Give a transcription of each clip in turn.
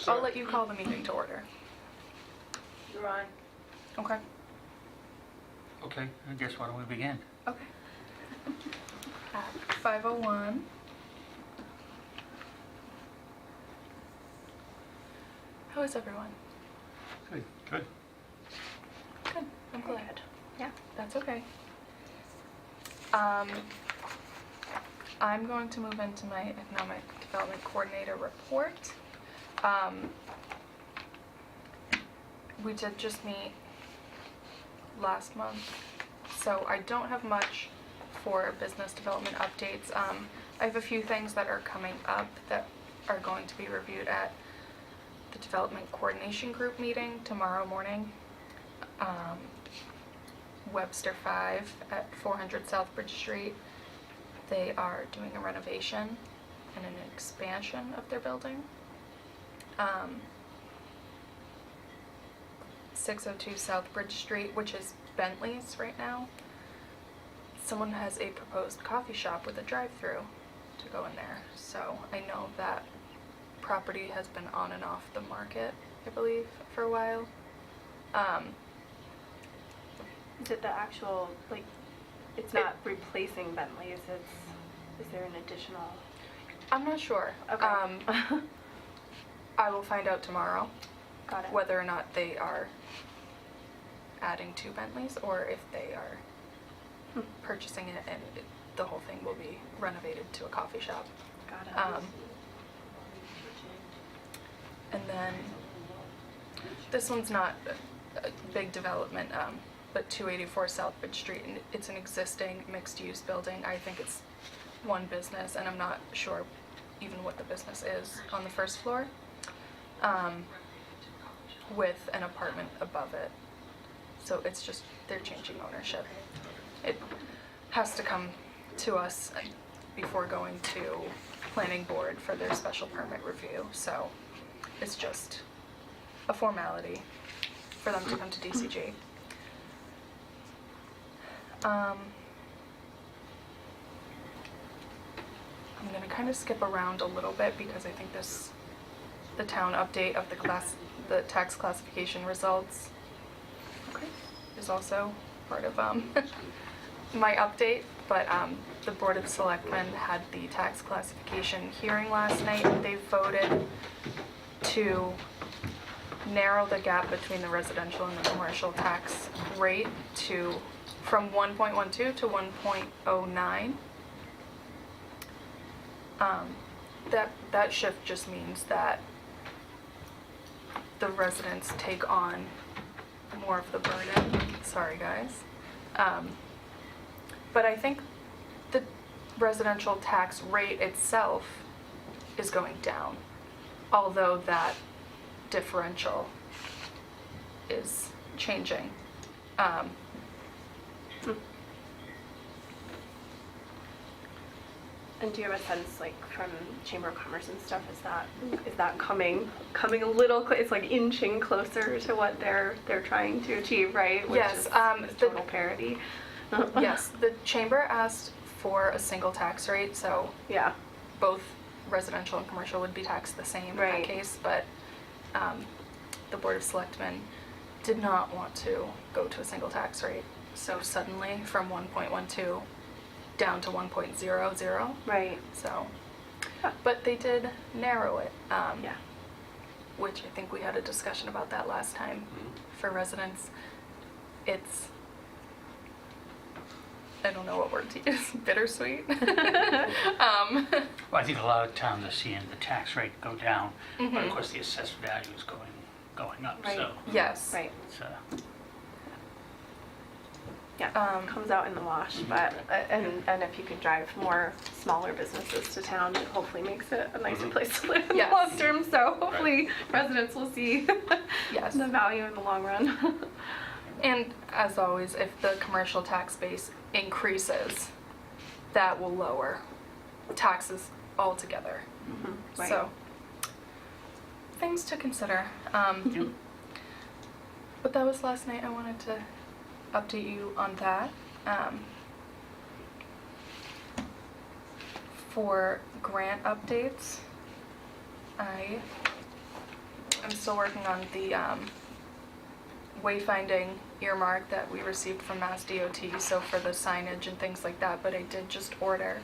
I'll let you call the meeting to order. You're on. Okay. Okay, I guess why don't we begin? Okay. At 5:01. How is everyone? Good. Good. Good. I'm glad. Yeah. That's okay. I'm going to move into my Economic Development Coordinator report. We did just meet last month, so I don't have much for business development updates. I have a few things that are coming up that are going to be reviewed at the Development Coordination Group meeting tomorrow morning. Webster 5 at 400 South Bridge Street. They are doing a renovation and an expansion of their building. 602 South Bridge Street, which is Bentley's right now. Someone has a proposed coffee shop with a drive-through to go in there. So I know that property has been on and off the market, I believe, for a while. Is it the actual, like, it's not replacing Bentley's, is there an additional? I'm not sure. Okay. I will find out tomorrow Got it. whether or not they are adding to Bentley's or if they are purchasing it and the whole thing will be renovated to a coffee shop. Got it. And then this one's not a big development, but 284 South Bridge Street, and it's an existing mixed-use building. I think it's one business, and I'm not sure even what the business is on the first floor, with an apartment above it. So it's just, they're changing ownership. It has to come to us before going to planning board for their special permit review. So it's just a formality for them to come to DCG. I'm gonna kind of skip around a little bit because I think the town update of the tax classification results is also part of my update, but the Board of Selectmen had the tax classification hearing last night. They voted to narrow the gap between the residential and the commercial tax rate from 1.12 to 1.09. That shift just means that the residents take on more of the burden. Sorry, guys. But I think the residential tax rate itself is going down, although that differential is changing. And do you have a sense, like, from Chamber of Commerce and stuff, is that coming a little, it's like inching closer to what they're trying to achieve, right? Which Yes, is the total parity. Yes, the chamber asked for a single tax rate, so Yeah. both residential and commercial would be taxed the same in that Right. case, but the Board of Selectmen did not want to go to a single tax rate. So suddenly from 1.12 down to 1.00. Right. So, but they did narrow it, Yeah. which I think we had a discussion about that last time. For residents, it's, I don't know what word to use, bittersweet. Well, I think a lot of towns are seeing the tax rate go down, but Mhm. of course the assessed value is going up, Right. so Yes. Right. it's, Yeah. Comes out in the wash, but and if you could drive more smaller businesses to town, it hopefully makes it a nicer place to live in Yes. the long term. So hopefully residents will see Yes. the value in the long run. And as always, if the commercial tax base increases, that will lower taxes altogether. Right. So, things to consider. But that was last night. I wanted to update you on that. For grant updates, I I'm still working on the wayfinding earmark that we received from Mass DOT, so for the signage and things like that, but I did just order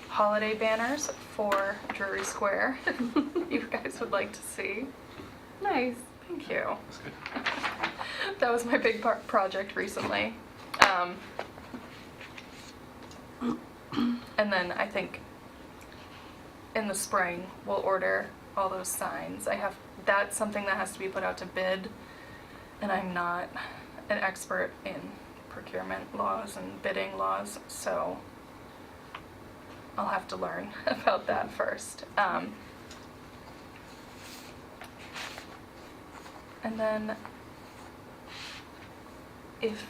holiday banners for Drury Square. You guys would like to see. Nice. Thank you. That's good. That was my big project recently. And then I think in the spring we'll order all those signs. That's something that has to be put out to bid, and I'm not an expert in procurement laws and bidding laws, so I'll have to learn about that first. And then if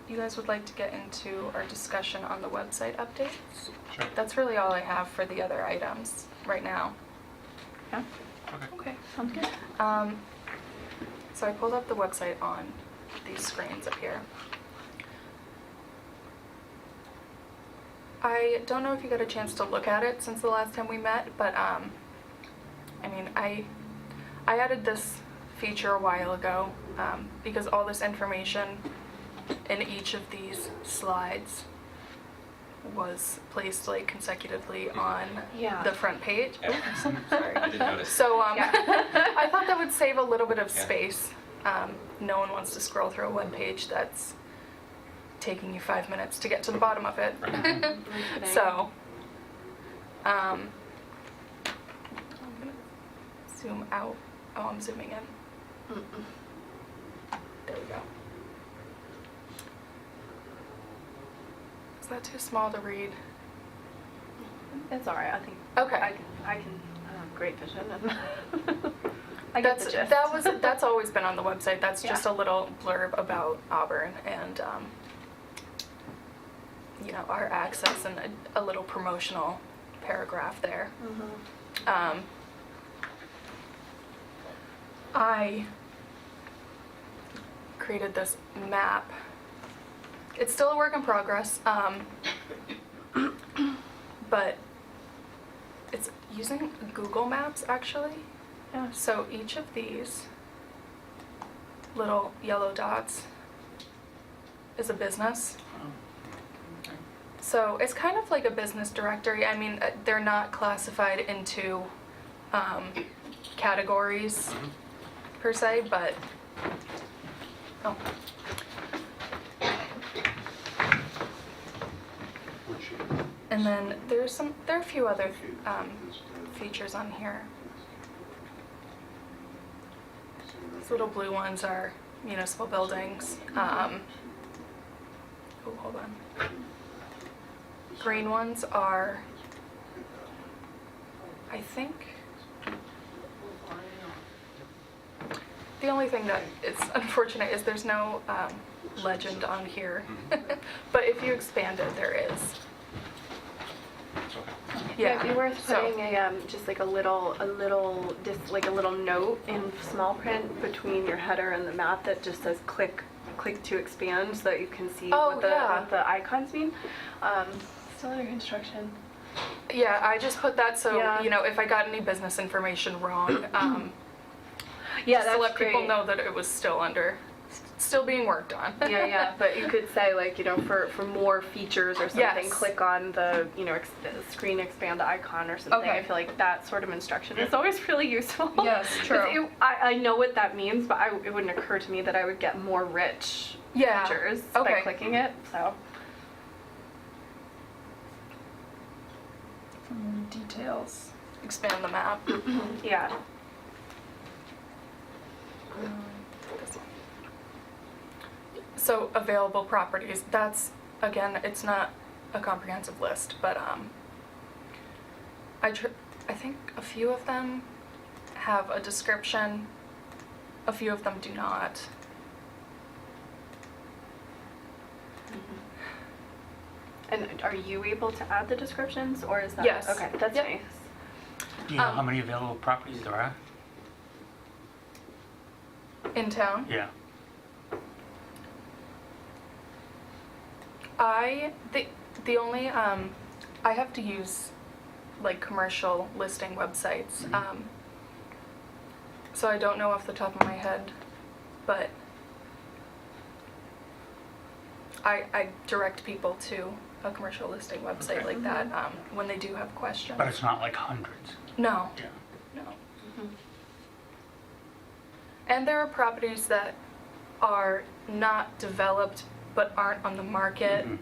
you guys would like to get into our discussion on the website updates, Sure. that's really all I have for the other items right now. Yeah. Okay. Okay. Sounds good. So I pulled up the website on these screens up here. I don't know if you got a chance to look at it since the last time we met, but I mean, I added this feature a while ago because all this information in each of these slides was placed like consecutively on Yeah. the front page. Yeah. Oops, sorry. I did notice. So Yeah. I thought that would save a little bit of Yeah. space. No one wants to scroll through a web page that's taking you 5 minutes to get to the bottom of it. Right. So, I'm gonna zoom out. Oh, I'm zooming in. There we go. Is that too small to read? It's all right. I think Okay. I can have great vision and I get the gist. That's always been on the website. That's just Yeah. a little blurb about Auburn and you know, our access and a little promotional paragraph there. Mhm. I created this map. It's still a work in progress, but it's using Google Maps actually. Yeah. So each of these little yellow dots is a business. So it's kind of like a business directory. I mean, they're not classified into categories per se, but oh. And then there are a few other features on here. These little blue ones are municipal buildings. Oh, hold on. Green ones are, I think, the only thing that is unfortunate is there's no legend on here. But if you expand it, there is. It's okay. Yeah. It'd be worth so- putting a just like a little note in small print between your header and the map that just says click to expand so that you can see Oh, what yeah. the icons mean. Still under construction. Yeah, I just put that so, Yeah. if I got any business information wrong, Yeah, just that's to let people great. know that it was still being worked on. Yeah, but you could say like, for more features or something, Yes. click on the, screen expand icon or something. Okay. I feel like that sort of instruction is always really useful. Yes, true. I know what that means, but it wouldn't occur to me that I would get more rich Yeah, features okay. by clicking it, so. Details. Expand the map. Yeah. This one. So available properties, that's, again, it's not a comprehensive list, but I think a few of them have a description, a few of them do not. And are you able to add the descriptions, or is that? Yes. Okay, that's Yep. nice. Do you know how many available properties there are? In town? Yeah. The only I have to use like commercial listing websites. So I don't know off the top of my head, but I direct people to a commercial listing website Okay. like that when they do have questions. But it's not like hundreds. No, Yeah. no. And there are properties that are not developed but aren't on the market. Mhm.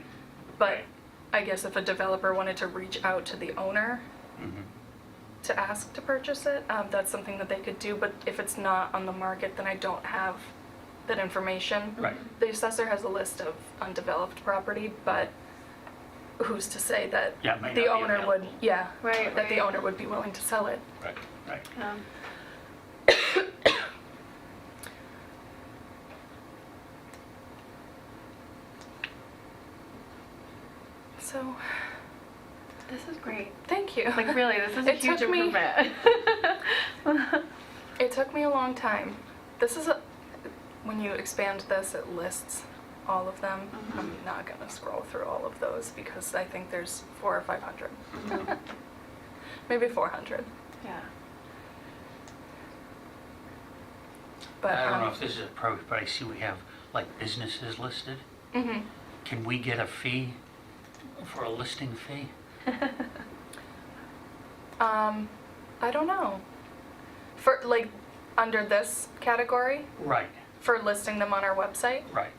But Right. I guess if a developer wanted to reach out to the owner Mhm. to ask to purchase it, that's something that they could do. But if it's not on the market, then I don't have that information. Right. The assessor has a list of undeveloped property, but who's to say that Yeah, it may the not be owner available. would, yeah, Right, that the right. owner would be willing to sell it. Right, right. So, This is great. thank you. Like really, this is a It huge took me- improvement. It took me a long time. This is when you expand this, it lists all of them. Mhm. I'm not gonna scroll through all of those because I think there's 400 or 500. Maybe 400. Yeah. But I don't know if this is appropriate, but I see we have like businesses listed. hmm Can we get a fee for a listing fee? I don't know. For like under this category Right, for listing them on our website. right.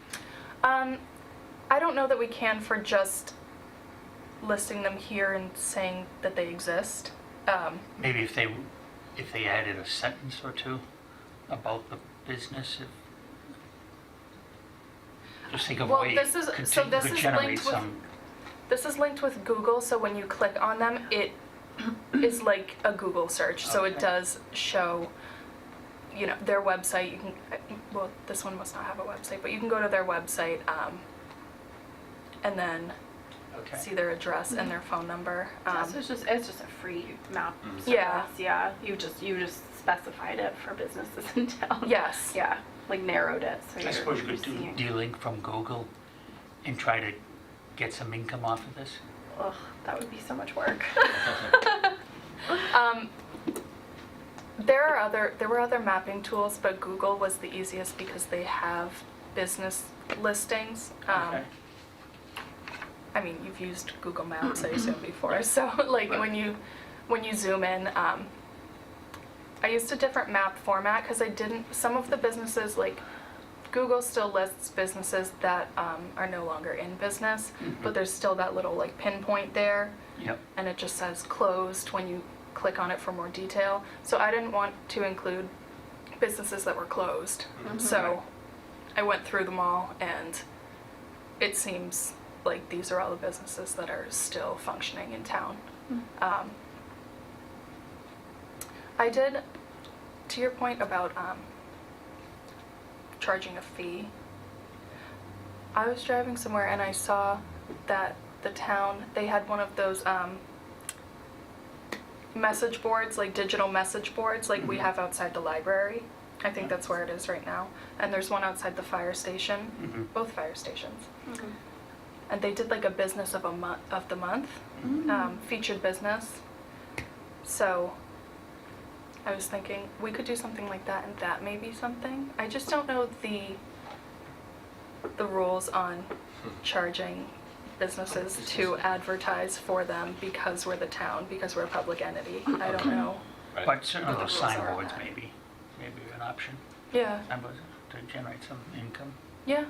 I don't know that we can for just listing them here and saying that they exist. Maybe if they added a sentence or two about the business, just think of a Well, way this is- could so take- this could is generate linked with- some. This is linked with Google, so when you click on them, it is like a Google search. So it Okay. does show, you know, their website. You can, well, this one must not have a website, but you can go to their website and then Okay. see their address and their phone number. So it's just a free map service. Yeah. Yeah. You just specified it for businesses in town. Yes. Yeah. Like narrowed it. So I you're, suppose you you're could do seeing. D-Link from Google and try to get some income off of this. Ugh, that would be so much work. There were other mapping tools, but Google was the easiest because they have business listings. Okay. I mean, you've used Google Maps, I assume, before. So, like, Right. when you zoom in, I used a different map format because some of the businesses, like, Google still lists businesses that are no longer in business, but there's still that little, like, pinpoint there, Yep. and it just says closed when you click on it for more detail. So I didn't want to include businesses that were closed. So I went through them all, and it seems like these are all the businesses that are still functioning in town. I did, to your point about charging a fee, I was driving somewhere and I saw that the town, they had one of those message boards, like digital message boards, like we have outside the library. I think that's where it is right now. And there's one outside the fire station, Mhm. both fire stations. Mhm. And they did like a business of the month, featured business. So I was thinking we could do something like that, and that may be something. I just don't know the rules on charging businesses to advertise for them because we're the town, because we're a public entity. I don't know. Right. But certainly What the those rules are on signboards that. maybe an option. Yeah, Signboards to generate some income. yeah.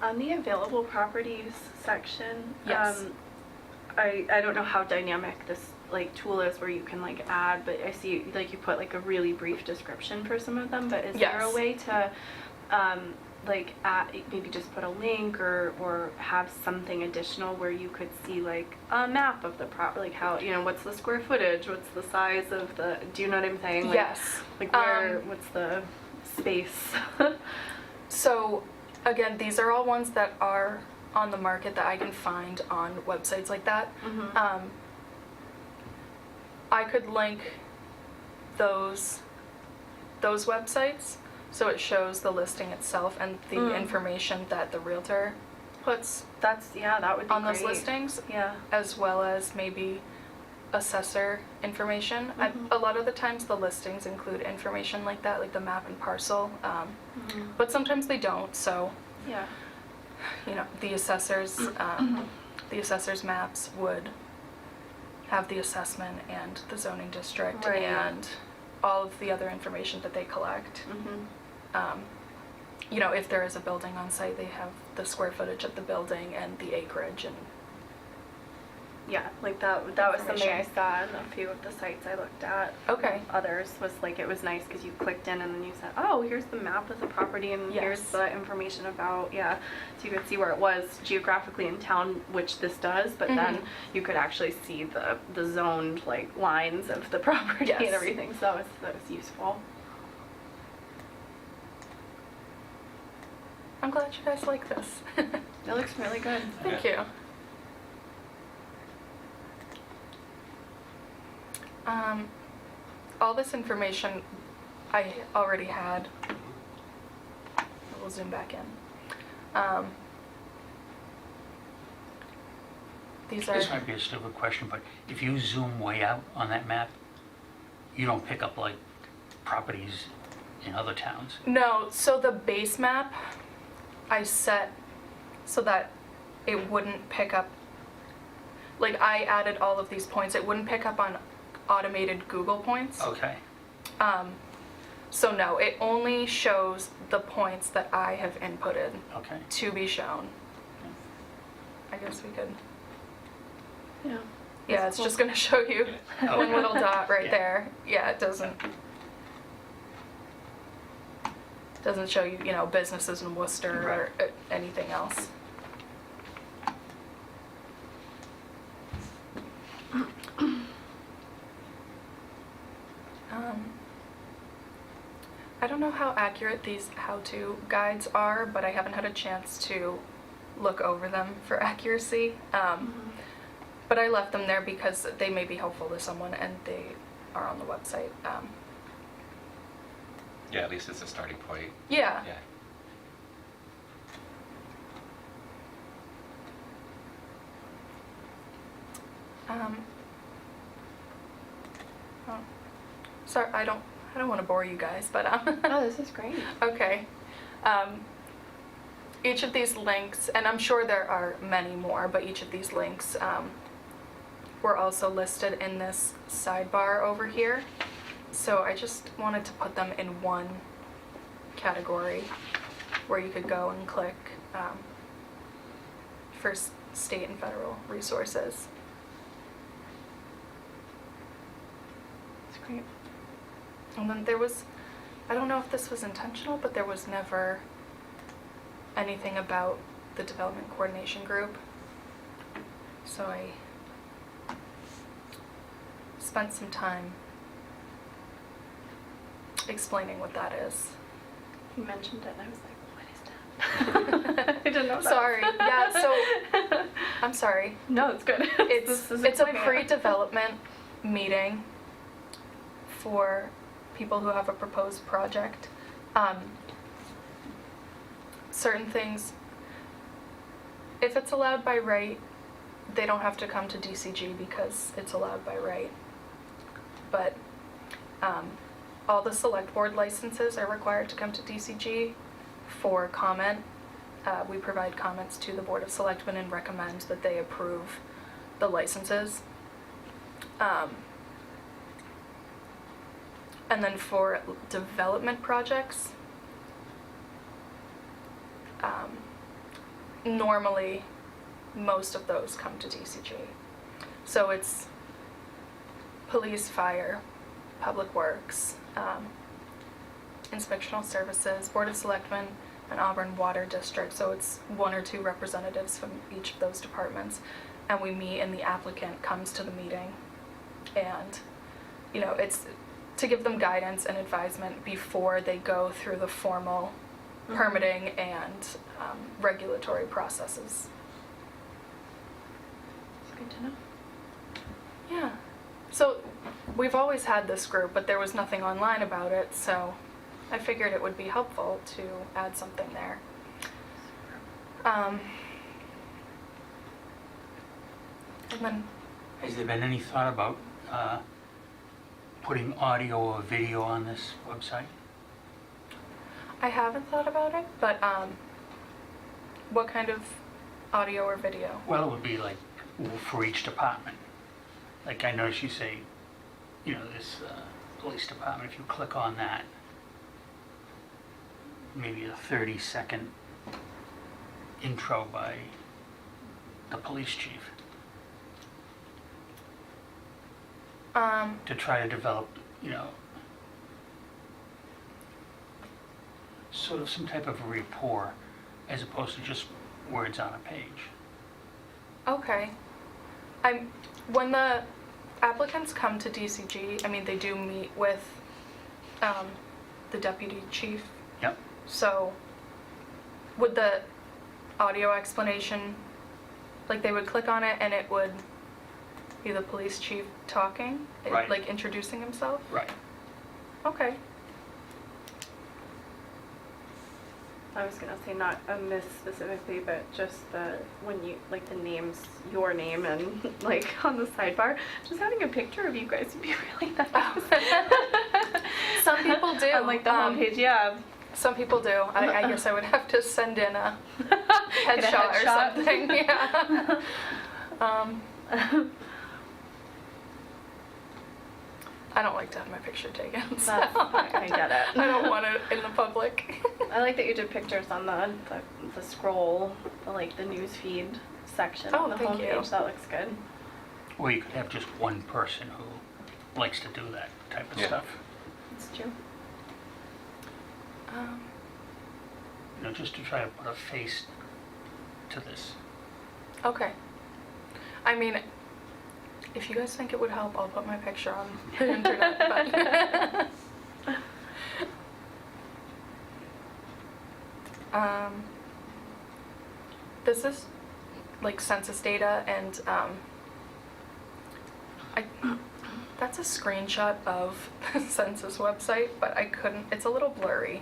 On the available properties section, Yes. I don't know how dynamic this like tool is where you can like add, but I see like you put like a really brief description for some of them. But is there a Yes. way to like add, maybe just put a link or have something additional where you could see like a map of the like how, you know, what's the square footage, what's the size of the, do you know what I'm saying? Like, Yes. Like where, what's the space? So, again, these are all ones that are on the market that I can find on websites like that. Mhm. I could link those websites so it shows the listing itself and the information that the realtor puts That would be on those great. listings, Yeah. as well as maybe assessor information. A lot of the times the listings include information like that, like the map and parcel, but sometimes they don't. So, Yeah. you know, the assessor's maps would have the assessment and the zoning district Right. and all of the other information that they collect. You know, if there is a building on site, they have the square footage of the building and the acreage and Yeah, like that was something I Information. saw in a few of the sites I looked at. Okay. Others was like, it was nice because you clicked in and then you said, oh, here's the map of the property and here's Yes. the information about, yeah. So you could see where it was geographically in town, which this does, but then you could actually see the zoned like lines of the property Yes. and everything. So that was useful. I'm glad you guys like this. It looks really good. Thank Yeah. you. All this information I already had. We'll zoom back in. These are, This might be a stupid question, but if you zoom way out on that map, you don't pick up like properties in other towns. no, so the base map I set so that it wouldn't pick up, like I added all of these points, it wouldn't pick up on automated Google points. Okay. So no, it only shows the points that I have inputted Okay. to be shown. I guess we could, Yeah. yeah, That's it's cool. just gonna show you one little dot right Yeah. there. Yeah, it doesn't show you, you know, businesses in Worcester or anything else. I don't know how accurate these how-to guides are, but I haven't had a chance to look over them for accuracy. But I left them there because they may be helpful to someone and they are on the website. Yeah, at least it's a starting point. Yeah. Yeah. Oh, sorry, I don't want to bore you guys, but Oh, this is great. okay. Each of these links, and I'm sure there are many more, but each of these links were also listed in this sidebar over here. So I just wanted to put them in one category where you could go and click for state and federal resources. It's great. And then there was, I don't know if this was intentional, but there was never anything about the development coordination group. So I spent some time explaining what that is. You mentioned it and I was like, what is that? I didn't know that. Sorry. Yeah, so I'm sorry. No, it's good. It's This is a explaining it. pre-development meeting for people who have a proposed project. Certain things, if it's allowed by right, they don't have to come to DCG because it's allowed by right. But all the select board licenses are required to come to DCG for comment. We provide comments to the Board of Selectmen and recommend that they approve the licenses. And then for development projects, normally most of those come to DCG. So it's police, fire, public works, inspectional services, Board of Selectmen, and Auburn Water District. So it's one or two representatives from each of those departments. And we meet and the applicant comes to the meeting. And, you know, it's to give them guidance and advisement before they go through the formal permitting and regulatory processes. It's good to know. Yeah. So we've always had this group, but there was nothing online about it, so I figured it would be helpful to add something there. And then Has there been any thought about putting audio or video on this website? I haven't thought about it, but what kind of audio or video? Well, it would be like for each department. Like I noticed you say, you know, this police department, if you click on that, maybe a 30-second intro by the police chief to try to develop, you know, sort of some type of a rapport as opposed to just words on a page. Okay. When the applicants come to DCG, I mean, they do meet with the deputy chief. Yep. So would the audio explanation, like they would click on it and it would be the police chief talking, Right. like introducing himself? Right. Okay. I was gonna say not a miss specifically, but just the, when you, like the names, your name and like on the sidebar, just having a picture of you guys would be really nice. Some people do. On like the homepage, yeah. Some people do. I guess I would have to send in a Get a headshot or headshot. something. Yeah. I don't like to have my picture taken. So That's fine, I get it. I don't want it in the public. I like that you did pictures on the scroll, the like the news feed section Oh, on the thank you. homepage. That looks good. Or you could have just one person who likes to do that type of Yeah. stuff. That's true. You know, just to try to put a face to this. Okay. I mean, if you guys think it would help, I'll put my picture on the internet. But this is like census data, and that's a screenshot of the census website, but I couldn't. It's a little blurry.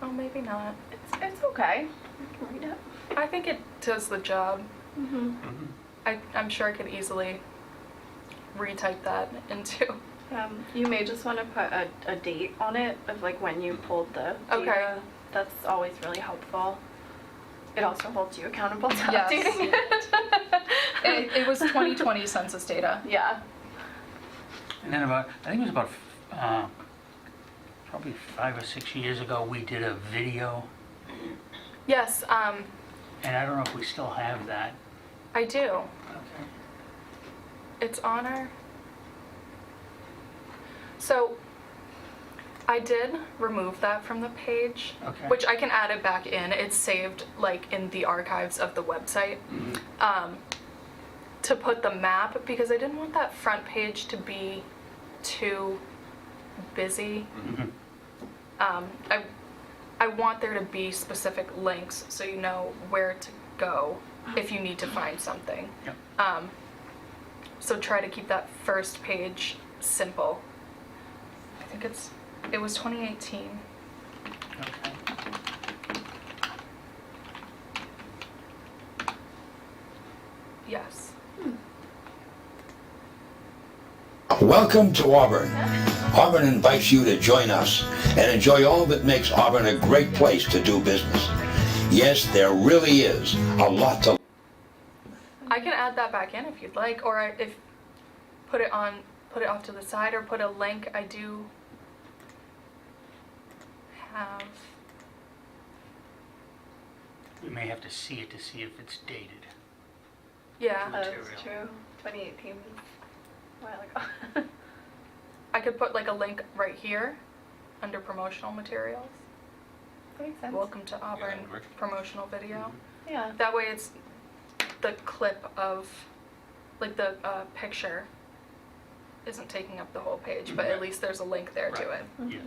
Oh, maybe not. It's okay. I can read it. I think it does the job. Mm-hmm. I'm sure I could easily retype that into. You may just want to put a date on it of like when you pulled the data. Okay. That's always really helpful. It also holds you accountable to Yes. updating it. It was 2020 census data. Yeah. And then I think it was about probably 5 or 6 years ago, we did a video, Yes, and I don't know if we still have that. I do. Okay. It's on our. So I did remove that from the page, Okay. which I can add it back in. It's saved like in the archives of the website. To put the map, because I didn't want that front page to be too busy. I want there to be specific links so you know where to go if you need to find something. Yep. So try to keep that first page simple. I think it was 2018. Okay. Yes. Welcome to Auburn. Auburn invites you to join us and enjoy all that makes Auburn a great place to do business. Yes, there really is a lot to I can add that back in if you'd like, or if put it off to the side, or put a link. I do have. We may have to see it to see if it's dated. Yeah, That's Material. true. 2018 was a while ago. I could put like a link right here under promotional materials. That makes sense. Welcome to Auburn that would work. promotional video. Yeah. That way it's the clip of, like the picture isn't taking up the whole page, but at Right. least there's a link there to Right. it. Yeah.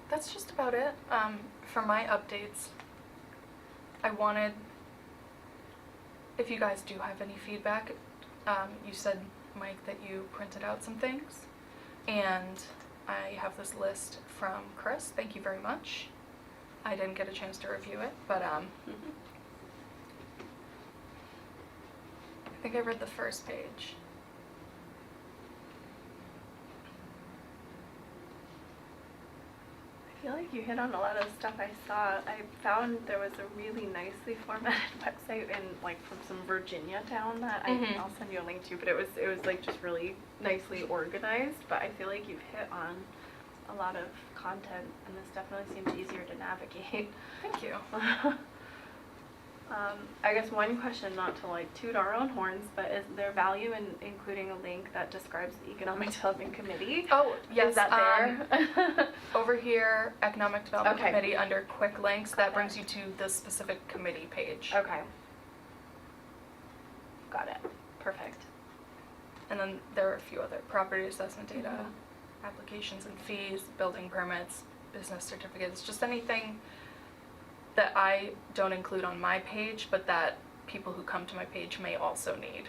That's just about it for my updates. I wanted, if you guys do have any feedback, you said, Mike, that you printed out some things, and I have this list from Chris. Thank you very much. I didn't get a chance to review it, but I think I read the first page. I feel like you hit on a lot of stuff I saw. I found there was a really nicely formatted website in like from some Virginia town that I'll send you a link to, but it was like just really nicely organized. But I feel like you've hit on a lot of content, and this definitely seems easier to navigate. Thank you. I guess one question, not to like toot our own horns, but is there value in including a link that describes the Economic Development Committee? Oh, yes. Is that there? Over here, Economic Development Okay. Committee, under quick links, that Okay. brings you to the specific committee page. Okay. Got it. Perfect. And then there are a few other property assessment data, applications and fees, building permits, business certificates, just anything that I don't include on my page, but that people who come to my page may also need.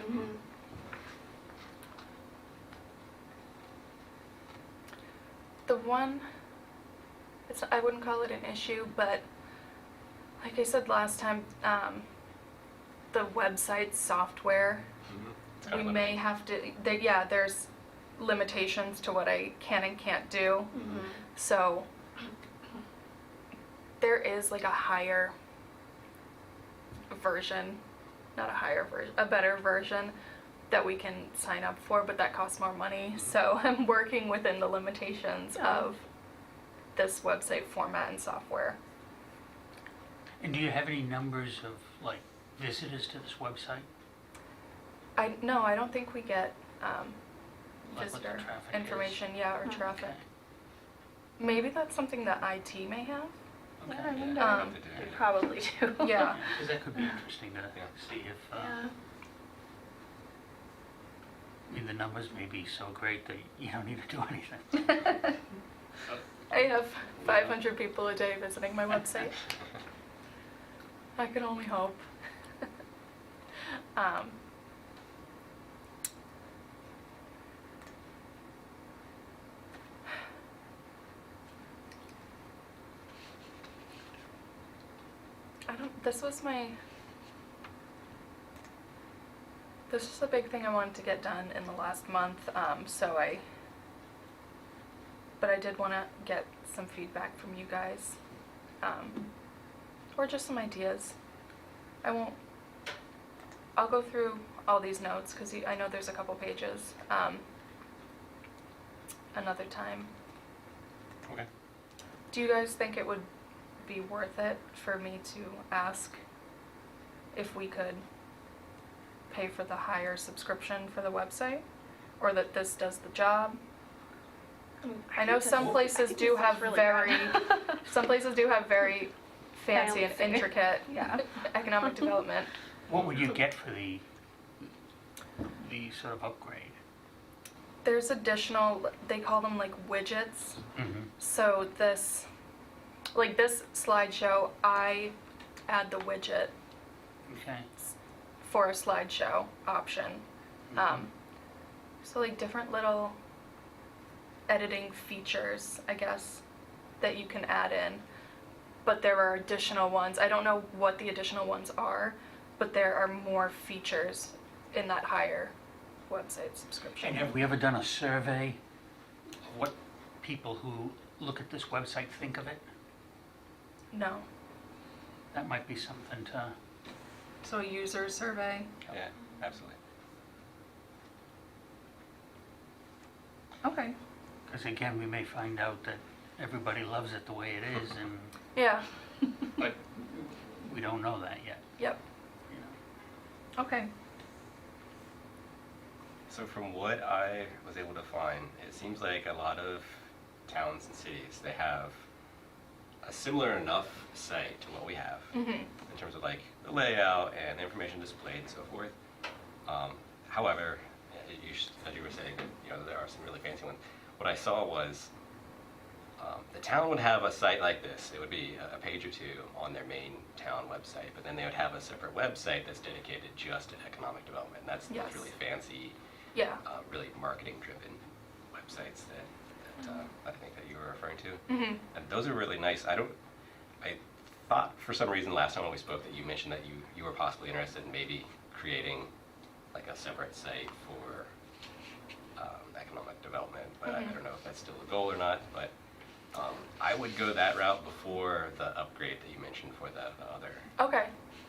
The one, I wouldn't call it an issue, but like I said last time, the website software, It's kind we of may limiting. have to, there's limitations to what I can and can't do. So there is like a higher version, not a higher version, a better version that we can sign up for, but that costs more money. So I'm working within the limitations of this website format and software. And do you have any numbers of like visitors to this website? No, I don't think we get Like what the visitor traffic is? information, or Oh, traffic. Okay. Maybe that's something that IT may have. Yeah, I Okay. wonder. Um, They probably do. Yeah. Because that could be interesting to see if, Yeah. I mean, the numbers may be so great that you don't need to do anything. I have 500 people a day visiting my website. I can only hope. This was a big thing I wanted to get done in the last month, but I did want to get some feedback from you guys, or just some ideas. I'll go through all these notes, because I know there's a couple pages, another time. Okay. Do you guys think it would be worth it for me to ask if we could pay for the higher subscription for the website, or that this does the job? I know some places do have some places do have very fancy and Fancy. intricate Yeah. economic development. What would you get for the sort of upgrade? There's additional, they call them like widgets. Mm-hmm. So this slideshow, I add the widget Okay. for a slideshow option. So like different little editing features, I guess, that you can add in. But there are additional ones. I don't know what the additional ones are, but there are more features in that higher website subscription. And have we ever done a survey of what people who look at this website think of it? No. That might be something to, So a user survey. Yeah, absolutely. Okay. because again, we may find out that everybody loves it the way it is, and Yeah. But we don't know that yet, Yep. you know. Okay. so from what I was able to find, it seems like a lot of towns and cities, they have a similar enough site to what we have in terms of like the layout and the information displayed and so forth. However, as you were saying, you know, there are some really fancy ones. What I saw was the town would have a site like this. It would be a page or two on their main town website, but then they would have a separate website that's dedicated just to economic development. That's those Yes. really fancy, Yeah. really marketing-driven websites that I think that you were referring to. Mm-hmm. And those are really nice. I thought for some reason last time when we spoke that you mentioned that you were possibly interested in maybe creating like a separate site for economic development, but I don't know if that's still a goal or not. But I would go that route before the upgrade that you mentioned for the other Okay.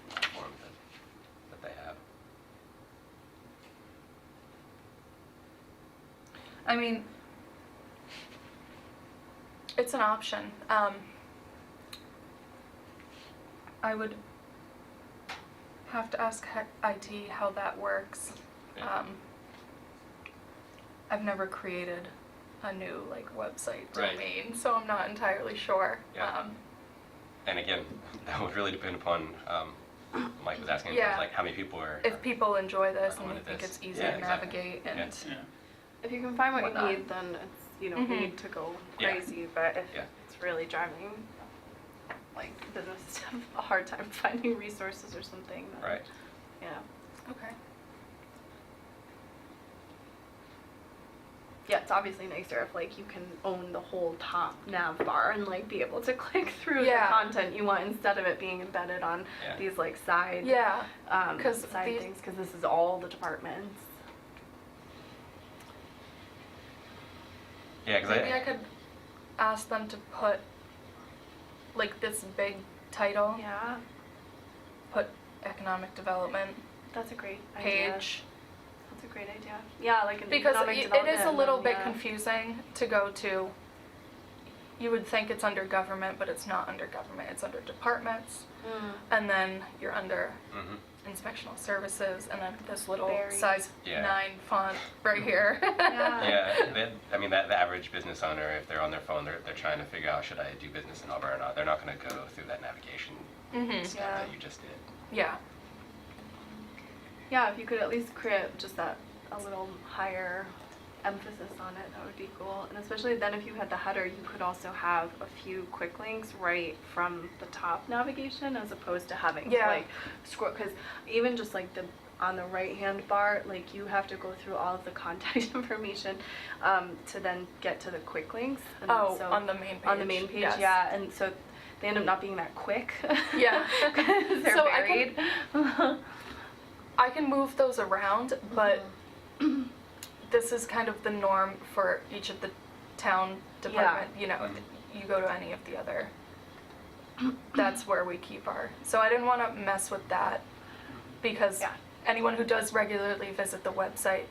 platform that they have. I mean, it's an option. I would have to ask IT how that works. Yeah. I've never created a new like website Right. domain, so I'm not entirely sure. Yeah. And again, that would really depend upon, Mike was asking, Yeah. like how many people are. If people enjoy this and on they think this. it's easy Yeah, to exactly. navigate and Yeah. If you can find what Whatnot. you need, then it's, you don't Mhm. need to go Yeah. crazy. But if Yeah. it's really driving, like, businesses have a hard time finding resources or something. Then, Right. Yeah. okay. Yeah, it's obviously nicer if like you can own the whole top nav bar and like be able to click through Yeah. the content you want instead of it being embedded on Yeah. these like side Yeah. 'Cause side these- things because this is all the departments. Yeah, because Maybe I could ask them to put like this big title, Yeah, put economic development that's a great idea. page. That's a great idea. Yeah, like an Because economic it is a development, little and bit yeah. confusing to go to. You would think it's under government, but it's not under government. It's under departments, Mm. and then you're under hmm inspectional services, and then this little Very- size Yeah. 9 font right here. Yeah. Yeah, I mean that the average business owner, if they're on their phone, they're trying to figure out should I do business in Auburn or not. They're not going to go through that navigation Mhm. step Yeah. that you just did. Yeah. Yeah, if you could at least create just that a little higher emphasis on it, that would be cool. And especially then if you had the header, you could also have a few quick links right from the top navigation as opposed to having Yeah. to like scroll, because even just like the on the right hand bar, like you have to go through all of the contact information to then get to the quick links. And Oh, so- on the main page. on the main page, yes. yeah, and so they end up not being that quick. Yeah. 'Cause they're So buried. I can move those around, but this is kind of the norm for each of the town department. You know, Mhm. you go to any of the other. That's where we keep our. So I didn't want to mess with that because Yeah. anyone who does regularly visit the website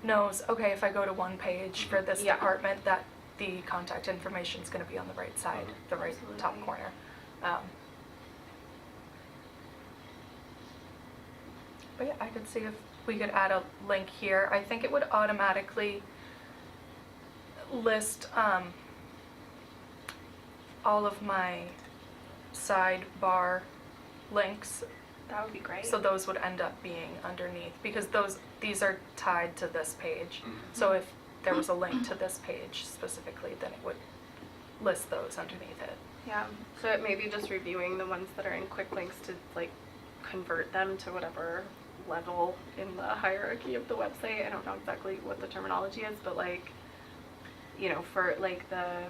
knows, okay, if I go to one page for this Yeah. department, that the contact information is going to be on the right side, the right top Absolutely. corner. But yeah, I could see if we could add a link here. I think it would automatically list all of my sidebar links, That would be great. so those would end up being underneath because these are tied to this page. Mhm. So if there was a link to this page specifically, then it would list those underneath it. Yeah, so it may be just reviewing the ones that are in quick links to like convert them to whatever level in the hierarchy of the website. I don't know exactly what the terminology is, but like, you know, for like the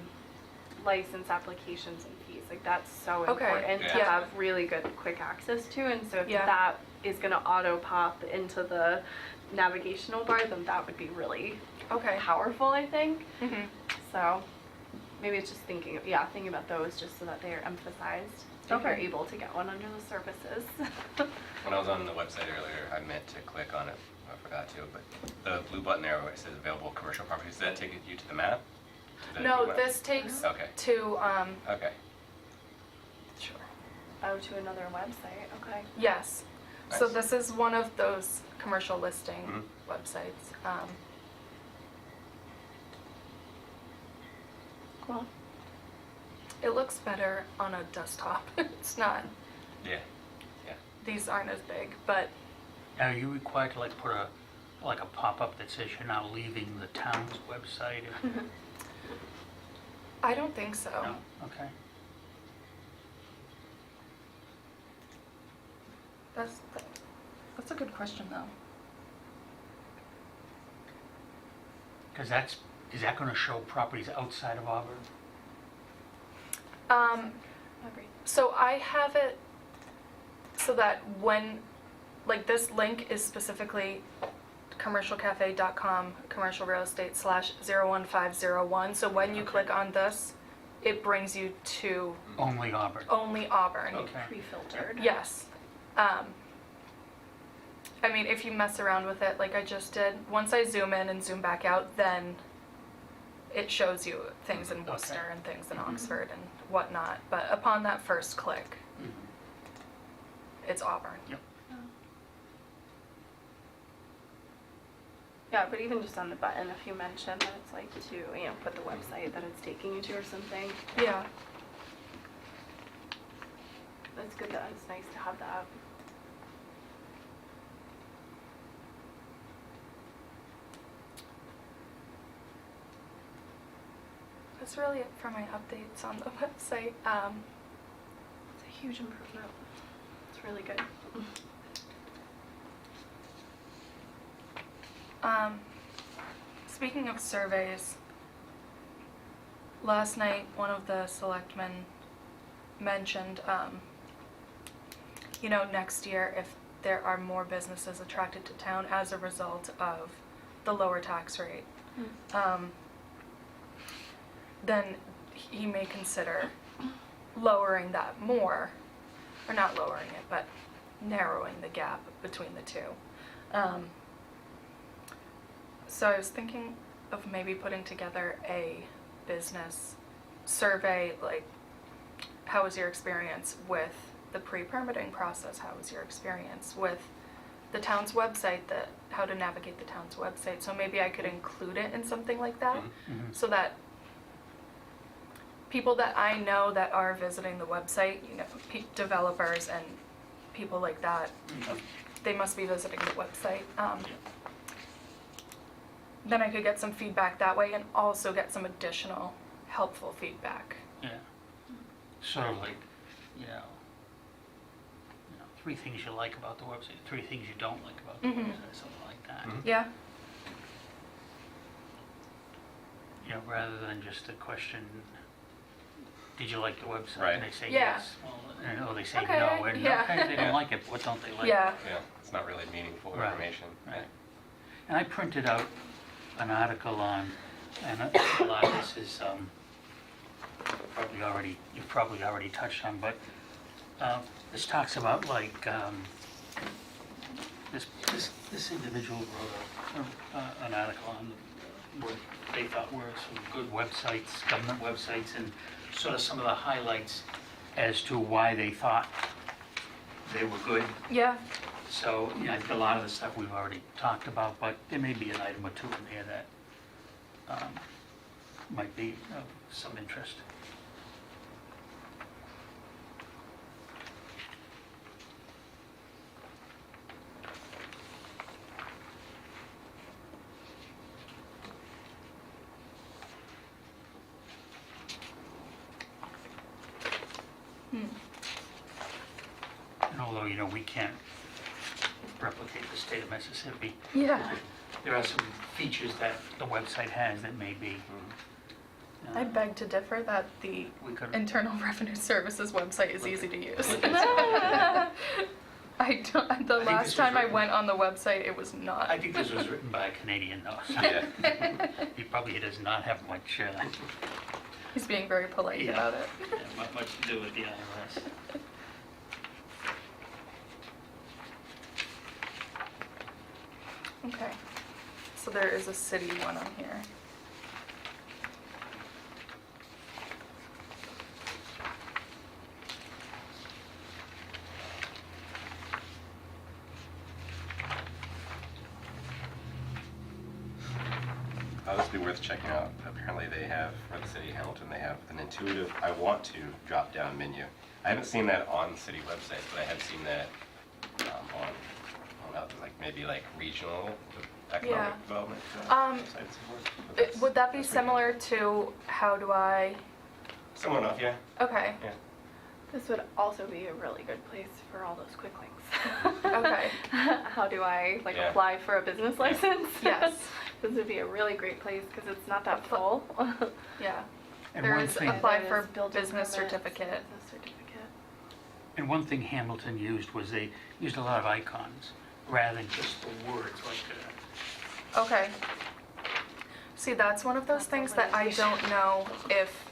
license applications and fees, like that's so Okay, important to yeah. have really good quick access to. And so if Yeah. that is gonna auto pop into the navigational bar, then that would be really Okay. powerful, I think. Mhm. So maybe it's just thinking about those just so that they are emphasized if Okay. you're able to get one under the services. When I was on the website earlier, I meant to click on it. I forgot to, but the blue button there where it says available commercial properties, does that take you to the map? To the No, map? this takes Okay. to Okay. sure. Oh, to another website. Okay. Yes. So Nice. this is one of those commercial listing Mhm. websites. Cool. It looks better on a desktop. It's not. Yeah. Yeah. These aren't as big, but Are you required to like put a pop-up that says you're now leaving the town's website? I don't think so. No? Okay. That's a good question, though. Because is that going to show properties outside of Auburn? So I have it so that when, like, this link is specifically commercialcafe.com, commercial real estate /01501. So when you Okay. click on this, it brings you to Only Auburn? only Auburn. Okay. Pre-filtered. Yes. I mean, if you mess around with it like I just did, once I zoom in and zoom back out, then it shows you things in Worcester Okay. and things in Oxford and whatnot. But upon that first click, Mhm. it's Auburn. Yep. Yeah, but even just on the button, if you mention that it's like to, put the website that it's taking you to or something, Yeah. that's good. It's nice to have that. That's really it for my updates on the website. It's a huge improvement. It's really good. Speaking of surveys, last night one of the selectmen mentioned, next year if there are more businesses attracted to town as a result of the lower tax rate, then he may consider lowering that more, or not lowering it, but narrowing the gap between the two. So I was thinking of maybe putting together a business survey, like, how was your experience with the pre-permitting process? How was your experience with the town's website, how to navigate the town's website? So maybe I could include it in something like that, Mhm. so that people that I know that are visiting the website, developers and people like that, they must be visiting the website. Then I could get some feedback that way and also get some additional helpful feedback. Yeah. Sort of like, 3 things you like about the website, 3 things you don't like about the Mhm. website, something like that. Mhm. Yeah. Rather than just a question, did you like the website? Right. And they say Yeah. yes. Well, they say Okay, no. And yeah. okay, they Yeah. don't like it, but what don't they like? Yeah. Yeah, it's not really meaningful Right. information. Right. And I printed out an article on, and a lot of this is you've probably already touched on, but this talks about like this individual wrote an article on what they thought were some good websites, government websites, and sort of some of the highlights as to why they thought they were good. Yeah. So, I think a lot of the stuff we've already talked about, but there may be an item or two in there that might be of some interest. And although, we can't replicate the state of Mississippi, Yeah. there are some features that the website has that may be. I beg to differ that the We could, Internal Revenue Services website is easy to use. I don't, the this last was time I written- went on the website, it was not. I think this was written by a Canadian though, so Yeah. he probably does not have much, He's being very polite Yeah. about it. much to do with the IRS. Okay. So there is a city one on here. That would be worth checking out. Apparently they have, for the city of Hamilton, they have an intuitive I want to drop down menu. I haven't seen that on city websites, but I have seen that on like maybe like regional economic development. Um, website and so forth. But that's- Would that be that's pretty similar to how do I, good. Similar enough, yeah. okay, Yeah. This would also be a really good place for all those quick links. Okay. How do I like Yeah. apply for a business license? Yes. This would be a really great place because it's not that full. yeah. And There one is thing, apply There for is building business permits, certificate. business certificate. and one thing Hamilton used was they used a lot of icons rather than just the words like Okay. See, that's one of those That's things that I organization. don't know if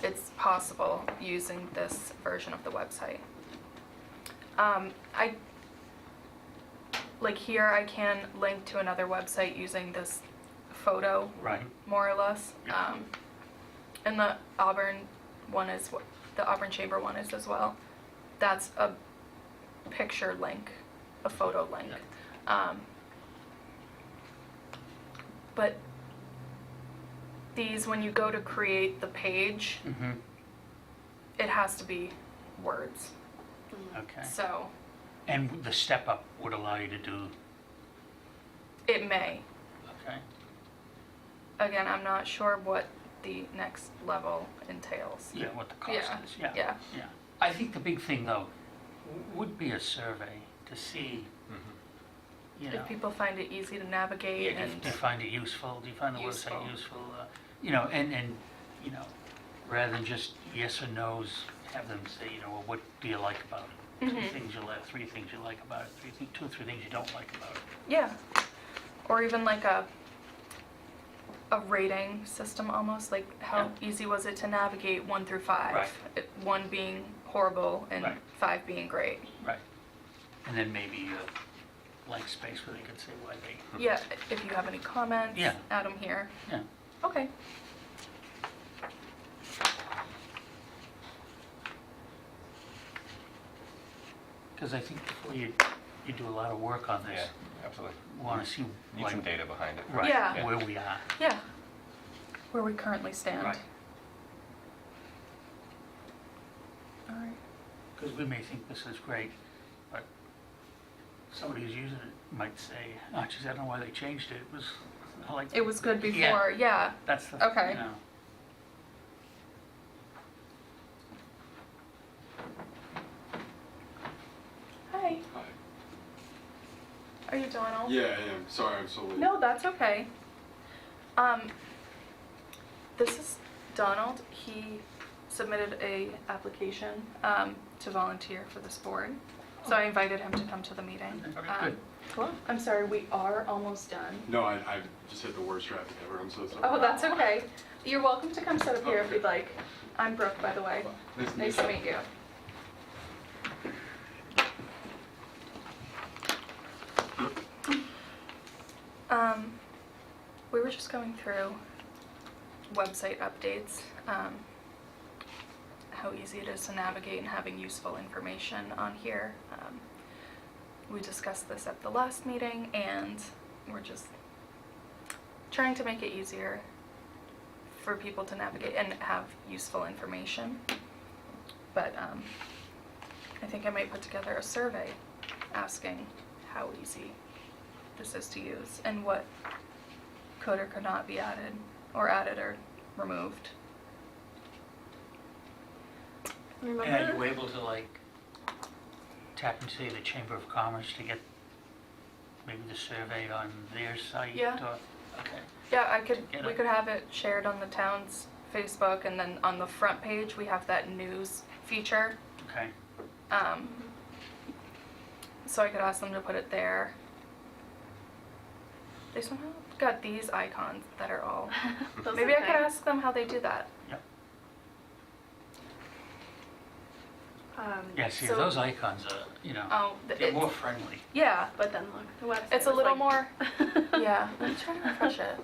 it's possible using this version of the website. Like here, I can link to another website using this photo, right. more or less. Yeah. And the Auburn one is, the Auburn Chamber one is as well. That's a picture link, a photo link. But these, when you go to create the page, Mm-hmm. it has to be words. Okay. So And the step up would allow you to do, it may. okay. Again, I'm not sure what the next level entails. Yeah, what the cost Yeah, is, yeah. yeah. Yeah. I think the big thing though, would be a survey to see, Mhm. you know. If people find it easy to navigate Yeah, and do you find it useful? Do you find the Useful. website useful? You know, and, you know, rather than just yes or no's, have them say, you know, well, what do you like about it? Two Mhm. things you like, three things you like about it, two or three things you don't like about it. yeah. Or even like a rating system almost, like how easy was it to navigate 1 through 5? Right. 1 being horrible and Right. 5 being great. Right. And then maybe a blank space where they could say why they, Yeah, if you have any comments, Yeah. add them here. yeah. Okay. Because I think before you do a lot of work on Yeah, this, absolutely. we want to see Need like, some data behind it. right, Yeah. where we are. Yeah. Where we currently stand. Right. All right. Because we may think this is great, but somebody who's using it might say, oh geez, I don't know why they changed it. It was, I like. It was good Yeah. before, yeah. That's the, Okay. you know. Hi. Hi. Are you Donald? Yeah, I am. Sorry, I'm so late. No, that's okay. This is Donald. He submitted a application to volunteer for this board. So I invited him to come to the meeting. Okay, good. Cool. I'm sorry, we are almost done. No, I just hit the worst traffic ever. I'm so sorry. Oh, that's okay. You're welcome to come sit up here if Okay. you'd like. I'm Brooke, by the way. Nice to meet you. We were just going through website updates, how easy it is to navigate and having useful information on here. We discussed this at the last meeting, and we're just trying to make it easier for people to navigate and have useful information. But I think I might put together a survey asking how easy this is to use and what could or could not be added or removed. And are you able to like tap into say, the Chamber of Commerce to get maybe the survey on their site? Yeah. Or, okay. Yeah, Get we it. could have it shared on the town's Facebook, and then on the front page we have that news feature. Okay. So I could ask them to put it there. They somehow got these icons that are all. Those Maybe are I could nice. ask them how they do that. Yep. Yeah. See, So- those icons are, you know, Oh, they're more friendly. yeah. But then look, the website. It's a was little like- more. Yeah. Let me try to refresh it.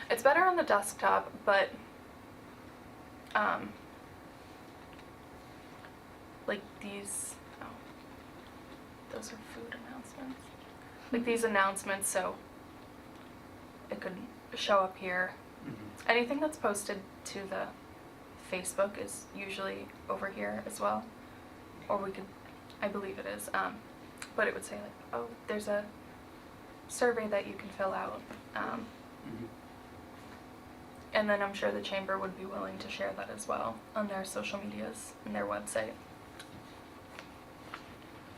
It's better on the desktop, but like these. Oh, those are food announcements. Like these announcements, so it could show up here. Mhm. Anything that's posted to the Facebook is usually over here as well. Or we could, I believe it is, but it would say like, oh, there's a survey that you can fill out. And then I'm sure the chamber would be willing to share that as well on their social medias and their website.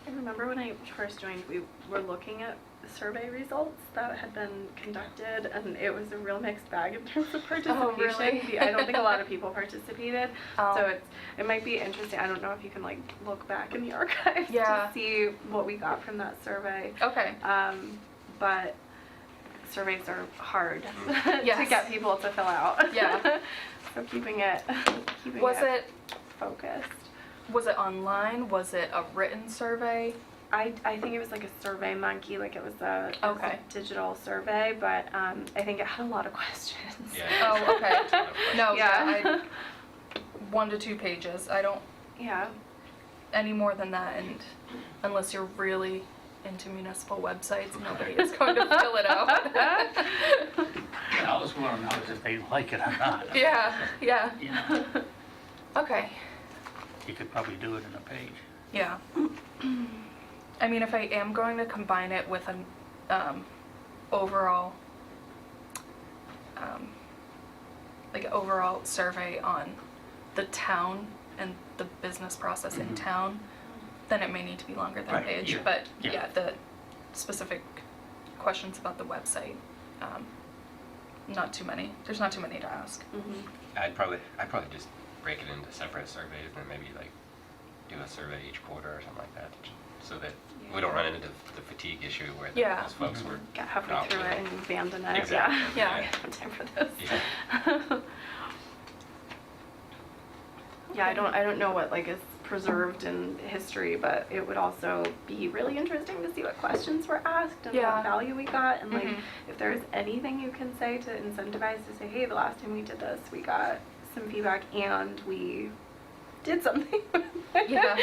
I remember when I first joined, we were looking at survey results that had been conducted, and it was a real mixed bag in terms of participation. really? I don't think a lot of people participated, Oh. so it might be interesting. I don't know if you can like look back in the archives Yeah. to see what we got from that survey. Okay. But surveys are hard to Yes. get people to fill out. Yeah. So keeping Was it focused. online? Was it a written survey? I think it was like a Survey Monkey, like it was a Okay. digital survey, but I think it had a lot of questions. Yeah. Oh, okay. No, Yeah. yeah, 1 to 2 pages. I don't Yeah. any more than that, and unless you're really into municipal websites, nobody is going to fill it out. And I was want to know if they like it or not. Yeah, yeah. You know, Okay. you could probably do it in a page. Yeah. I mean, if I am going to combine it with an overall, overall survey on the town and the business process in town, then it may need to be longer than a Right, page. yeah, But yeah. yeah, the specific questions about the website, not too many. There's not too many to ask. I'd probably just break it into separate surveys and maybe like do a survey each quarter or something like that, so that we don't run into the fatigue issue where Yeah. those folks were Get halfway not through really- it and abandon it. Exactly. Yeah. I don't have time for this. Yeah. Yeah, I don't know what like is preserved in history, but it would also be really interesting to see what questions were asked and Yeah. what value we got, and like Mhm. if there's anything you can say to incentivize to say, hey, the last time we did this, we got some feedback and we did something with it. Yeah.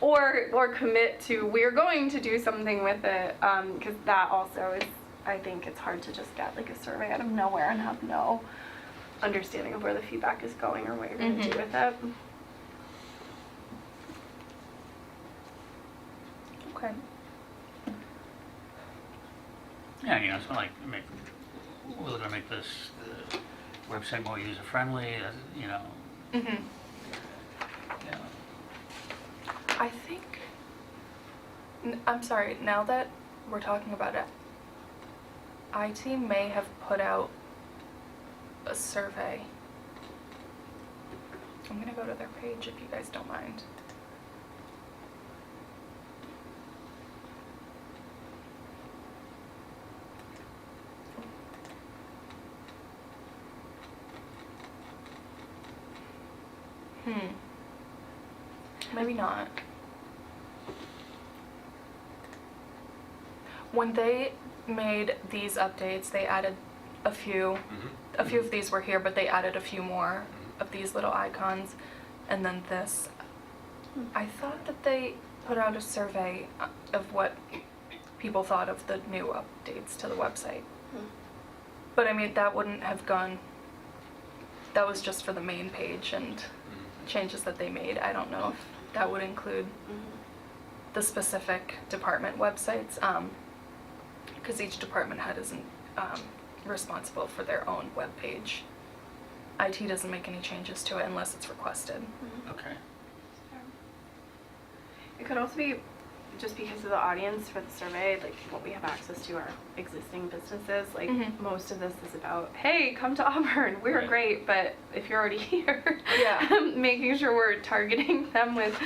or commit to we're going to do something with it, because that also is, I think it's hard to just get like a survey out of nowhere and have no understanding of where the feedback is going or what you're going to do with it. Okay. Yeah, you know, it's like, we're going to make this website more user-friendly, you know. Mhm. Yeah. I think, I'm sorry, now that we're talking about it, IT may have put out a survey. I'm gonna go to their page if you guys don't mind. Maybe not. When they made these updates, they added a few. A few of these were here, but they added a few more of these little icons. And then this. I thought that they put out a survey of what people thought of the new updates to the website. But I mean, that wouldn't have gone. That was just for the main page and changes that they made. I don't know if that would include the specific department websites, because each department head isn't responsible for their own web page. IT doesn't make any changes to it unless it's requested. Okay. It could also be just because of the audience for the survey, like what we have access to are existing businesses. Like most of this is about, hey, come to Auburn, we're Right. great. But if you're already here, Yeah. making sure we're targeting them with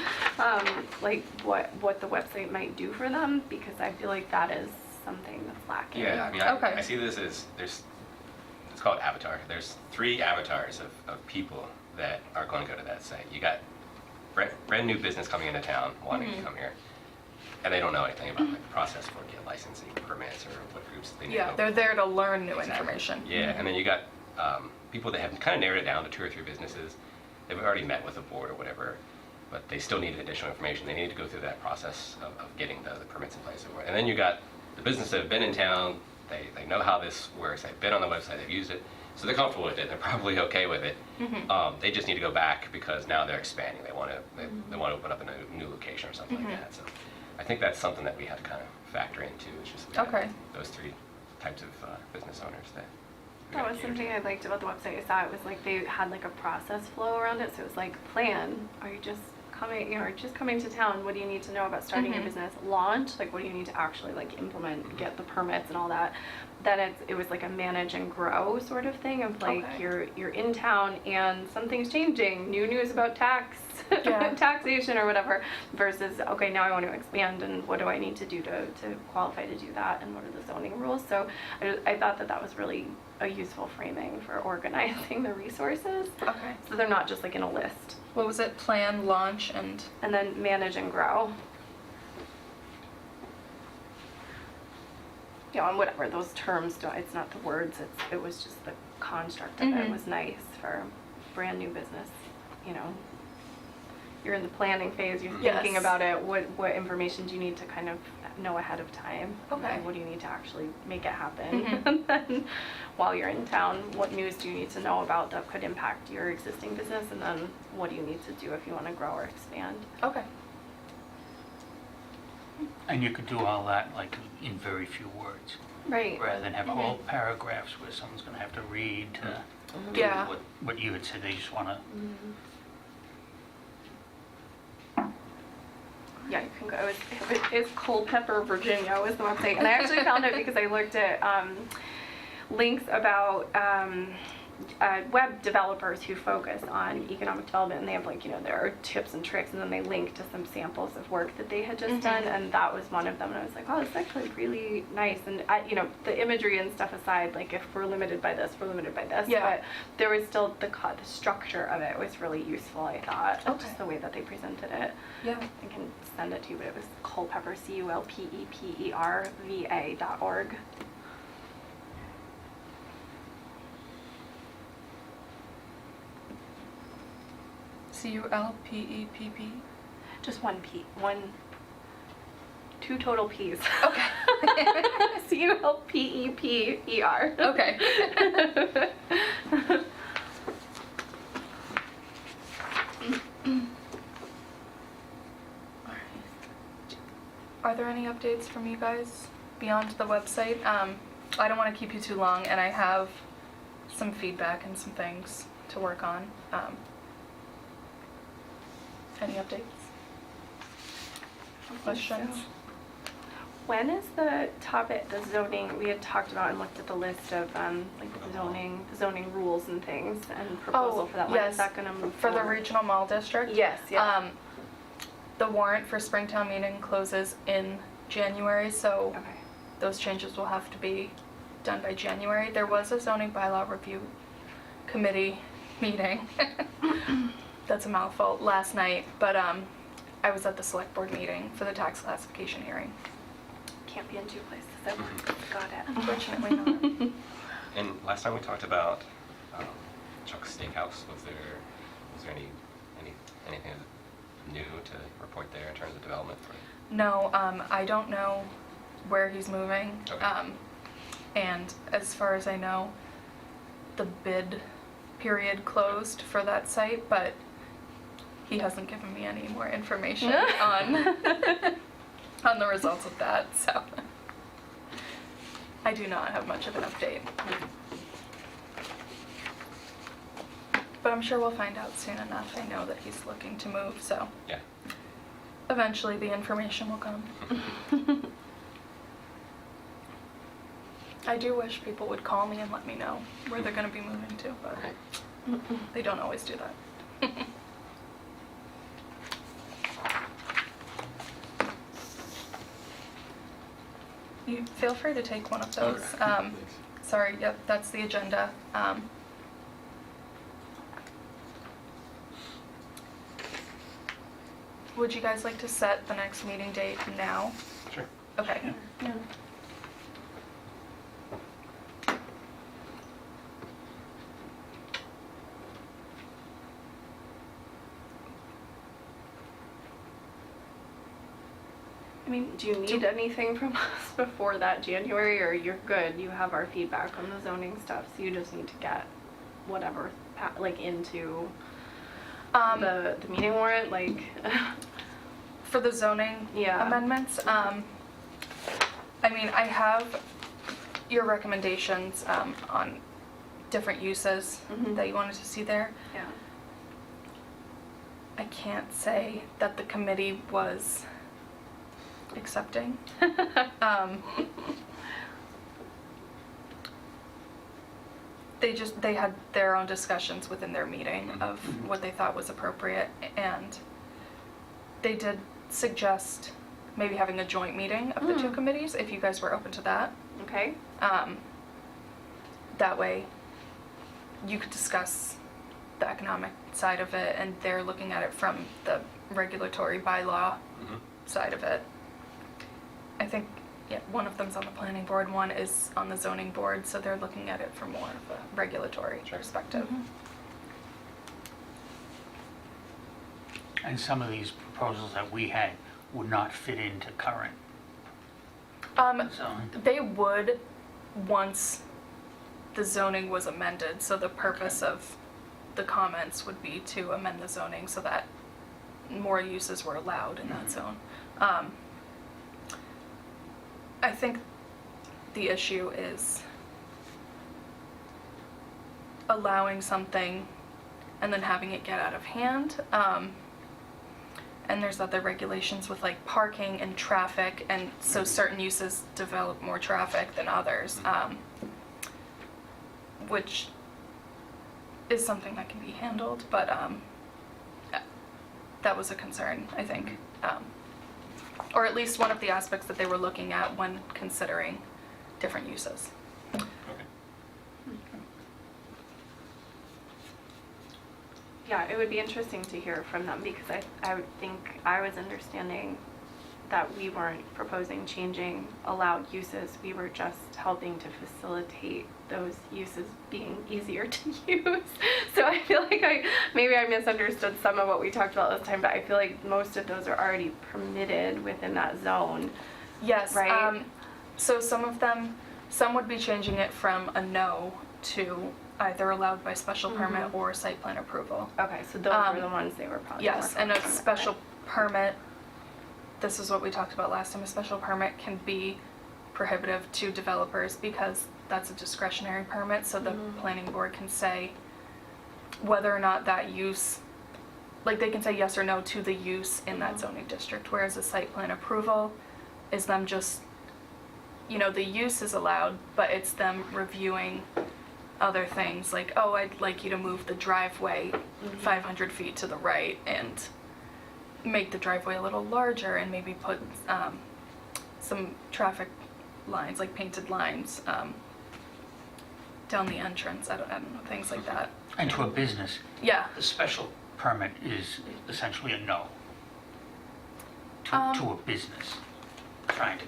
like what the website might do for them, because I feel like that is something that's lacking. Yeah, I mean, Okay. I see this as it's called avatar. There's 3 avatars of people that are going to go to that site. You got brand new business coming into town wanting to come here, and they don't know anything about like, the process for get licensing permits or what groups they need to Yeah, go they're for. there to learn new Exactly. information. Yeah, and then you got people that have kind of narrowed it down to 2 or 3 businesses. They've already met with the board or whatever, but they still need additional information. They need to go through that process of getting the permits in place. And then you got the businesses that have been in town. They know how this works. They've been on the website. They've used it. So they're comfortable with it. They're probably okay with it. They just need to go back because now they're expanding. They want to open up in a new location or something like that. So I think that's something that we have to kind of factor in too. It's just looking at Okay. those three types of business owners that. we That gotta was cater something to. I liked about the website. I thought it was like they had like a process flow around it. So it was like plan. Are you just coming? Are you just coming to town? What do you need to know about starting your business? Launch. Like what do you need to actually like implement? Get the permits and all that. Then it was like a manage and grow sort of thing of like Okay. you're in town and something's changing. New news about Yeah. taxation or whatever. Versus okay, now I want to expand and what do I need to do to qualify to do that and what are the zoning rules? So I thought that was really a useful framing for organizing the resources. Okay. So they're not just like in a list. What was it? Plan, launch, and And then manage and grow. You know, and whatever, those terms, it's not the words, it was just the construct of it Mhm. was nice for brand new business, you know. You're in the planning phase, you're thinking Yes. about it, what information do you need to kind of know ahead of time? And then Okay. what do you need to actually make it happen? Mhm. And then while you're in town, what news do you need to know about that could impact your existing business? And then what do you need to do if you want to grow or expand? okay. And you could do all that like in very few words, Right. rather than have whole paragraphs where someone's gonna have to read to do Yeah. what you had said, they just wanna, Yeah, you can go. It's Culpeper, Virginia was the website. And I actually found it because I looked at links about web developers who focus on economic development. And they have like, you know, their tips and tricks. And then they link to some samples of work that they had just done. And that was one of them. And I was like, oh, it's actually really nice. And, you know, the imagery and stuff aside, like if we're limited by this, we're limited by this. Yeah. But there was still the structure of it was really useful, I thought. Okay. Just the way that they presented it. Yeah. I can send it to you, but it was Culpeper, CULPEPERVA.org. CULPEPP. Just two total P's. Okay. CULPEPER. Okay. Are there any updates from you guys beyond the website? I don't want to keep you too long, and I have some feedback and some things to work on. Any updates? Questions? When is the topic, the zoning, we had talked about and looked at the list of like the zoning rules and things and proposal for that. When yes. is that gonna move For the forward? regional mall district? Yes, yeah. The warrant for Springtown meeting closes in January, so Okay. those changes will have to be done by January. There was a zoning bylaw review committee meeting. That's a mouthful, last night, but I was at the select board meeting for the tax classification hearing. Can't be in two places at once. Got it. Unfortunately not. And last time we talked about Chuck's Steakhouse. Was there anything new to report there in terms of development for it? No, I don't know where he's moving. Okay. And as far as I know, the bid period closed for that site, but he hasn't given me any more information on on the results of that, so I do not have much of an update. But I'm sure we'll find out soon enough. I know that he's looking to move, so Yeah. eventually the information will come. I do wish people would call me and let me know where they're going to be moving to, but they don't always do that. You feel free to take one of those. Okay, thanks. Sorry, yep, that's the agenda. Would you guys like to set the next meeting date now? Sure. Okay. Yeah. I mean, do you need anything from us before that January, or you're good? You have our feedback on the zoning stuff, so you just need to get whatever, like, into the meeting warrant, like. For the zoning Yeah. amendments, I mean, I have your recommendations on different uses that you wanted to see there. Yeah. I can't say that the committee was accepting. They had their own discussions within their meeting of what they thought was appropriate, and they did suggest maybe having a joint meeting of the two committees, if you guys were open to that. Okay. That way, you could discuss the economic side of it, and they're looking at it from the regulatory bylaw side of it. I think, yeah, one of them's on the planning board, one is on the zoning board, so they're looking at it from more of a regulatory perspective. And some of these proposals that we had would not fit into current zoning. They would, once the zoning was amended, so the purpose of the comments would be to amend the zoning so that more uses were allowed in that zone. I think the issue is allowing something and then having it get out of hand. And there's other regulations with like parking and traffic, and so certain uses develop more traffic than others, which is something that can be handled, but that was a concern, I think. Or at least one of the aspects that they were looking at when considering different uses. Okay. Yeah, it would be interesting to hear from them, because I would think I was understanding that we weren't proposing changing allowed uses. We were just helping to facilitate those uses being easier to use. So I feel like maybe I misunderstood some of what we talked about this time, but I feel like most of those are already permitted within that zone. Yes. Right. So some would be changing it from a no to either allowed by special permit or site plan approval. Okay, so those were the ones they were probably Yes, more and a focused on. special permit, this is what we talked about last time, a special permit can be prohibitive to developers because that's a discretionary permit, so the planning board can say whether or not that use, like they can say yes or no to the use in that zoning district, whereas a site plan approval is them just, the use is allowed, but it's them reviewing other things, like, oh, I'd like you to move the driveway 500 feet to the right and make the driveway a little larger and maybe put some traffic lines, like painted lines, down the entrance. I don't know, things like that. And to a business, Yeah. the special permit is essentially a no. To a business trying to,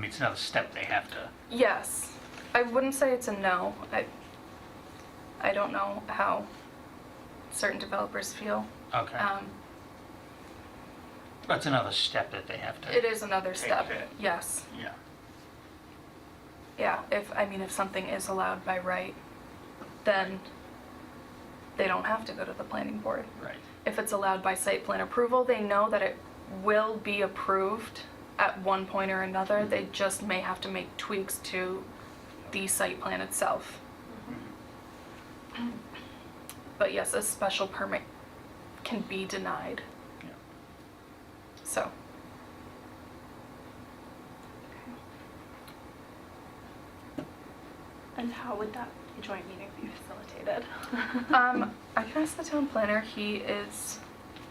it's another step they have to. Yes. I wouldn't say it's a no. I don't know how certain developers feel. Okay. That's another step that they have to. It is another Take step. it. Yes. Yeah. Yeah. If something is allowed by right, then they don't have to go to the planning board. Right. If it's allowed by site plan approval, they know that it will be approved at one point or another. They just may have to make tweaks to the site plan itself. But yes, a special permit can be denied. Yeah. So, And how would that joint meeting be facilitated? I can ask the town planner. He is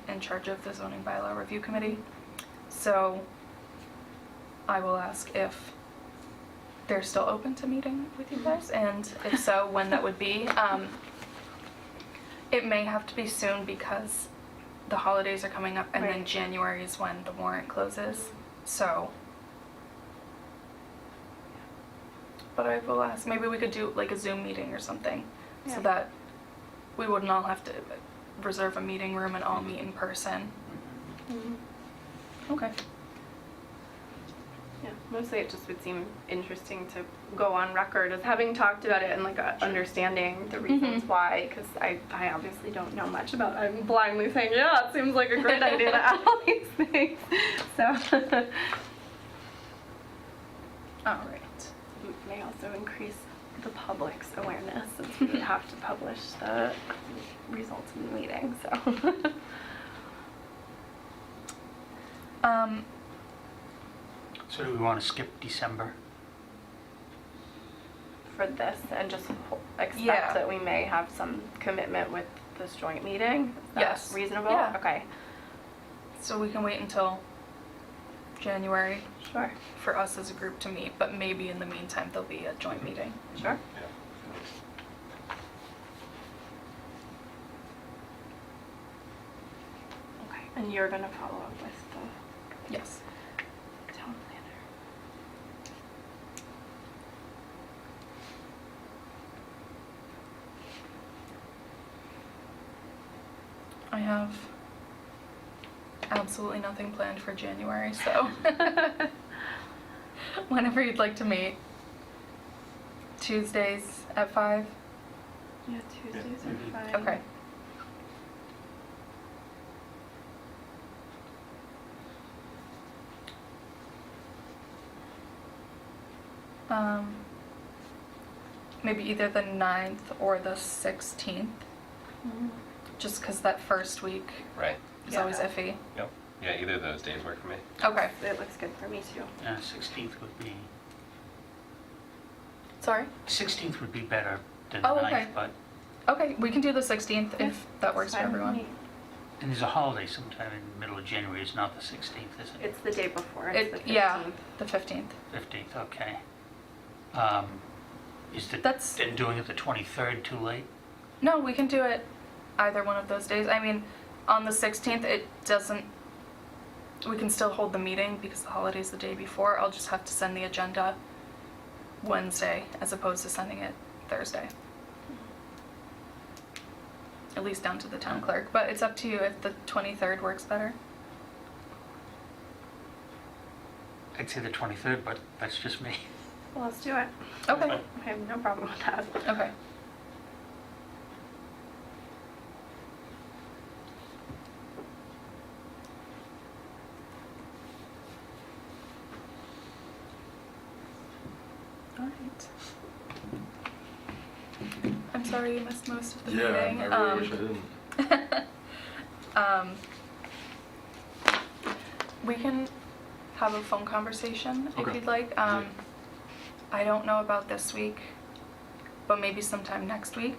in charge of the zoning bylaw review committee. So I will ask if they're still open to meeting with you guys, and if so, when that would be. It may have to be soon because the holidays are coming up, and then Right. January is when the warrant closes. So, but I will ask. Maybe we could do like a Zoom meeting or something, Yeah. so that we wouldn't all have to reserve a meeting room and all meet in person. Okay. Yeah, mostly it just would seem interesting to go on record as having talked about it and like understanding the reasons why, because I obviously don't know much about it. I'm blindly saying, yeah, it seems like a great idea to add all these things. So, All right. It may also increase the public's awareness since we would have to publish the results of the meeting, so. So do we want to skip December? For this and just expect Yeah. that we may have some commitment with this joint meeting? Is that Yes. reasonable? Yeah. Okay, So we can wait until January sure, for us as a group to meet, but maybe in the meantime, there'll be a joint meeting. sure. Okay, and you're gonna follow up with Yes. the town planner? I have absolutely nothing planned for January, so whenever you'd like to meet. Tuesdays at 5? Yeah, Tuesdays are fine. Okay. Maybe either the 9th or the 16th, Mhm. just because that first week Right. is Yeah. always iffy. Yep. Yeah, either of those days work for me. Okay. It looks good for me too. 16th would be, Sorry? 16th would be better than the Oh, 9th, okay. but, Okay, we can do the 16th if that works for Fine with everyone. me. and there's a holiday sometime in the middle of January, it's not the 16th, is it? It's the day before, it's the 15th. Yeah, the 15th. 15th, okay. Is the, That's- then doing it the 23rd too late? No, we can do it either one of those days. I mean, on the 16th, it doesn't. We can still hold the meeting because the holiday's the day before. I'll just have to send the agenda Wednesday as opposed to sending it Thursday. At least down to the town clerk. But it's up to you if the 23rd works better. I'd say the 23rd, but that's just me. Well, let's do it. Okay. I have no problem with that. Okay. All right. I'm sorry you missed most of the meeting. Yeah, I really wish I didn't. We can have a phone conversation if Okay. you'd like. Yeah. I don't know about this week, but maybe sometime next week.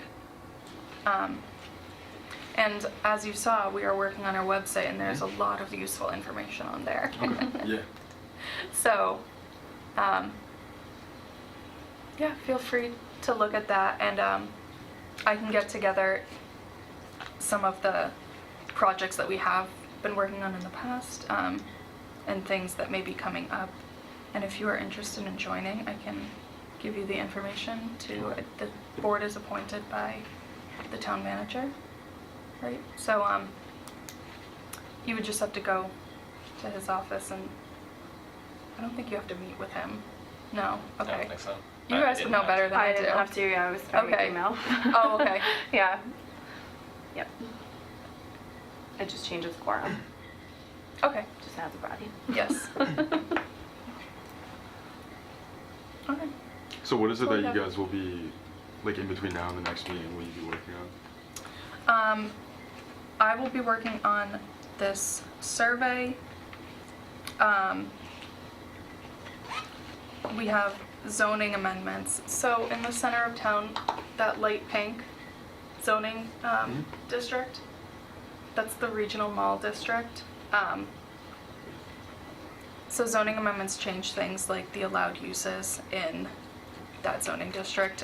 And as you saw, we are working on our website and there's a lot of useful information on there. Okay. Yeah. So, yeah, feel free to look at that, and I can get together some of the projects that we have been working on in the past, and things that may be coming up. And if you are interested in joining, I can give you the information to, the board is appointed by the town manager, right? So, you would just have to go to his office, and I don't think you have to meet with him. No, I okay. don't think so. You I guys would didn't know have better to. than I do. didn't have to, yeah, I was starting Okay. email. Oh, okay. Yeah. Yep. It just changes quorum, Okay, just adds a body. yes. Okay. So what is it that you Okay. guys will be, like in between now and the next meeting, will you be working on? I will be working on this survey. We have zoning amendments. So in the center of town, that light pink zoning district, that's the regional mall district. So zoning amendments change things like the allowed uses in that zoning district.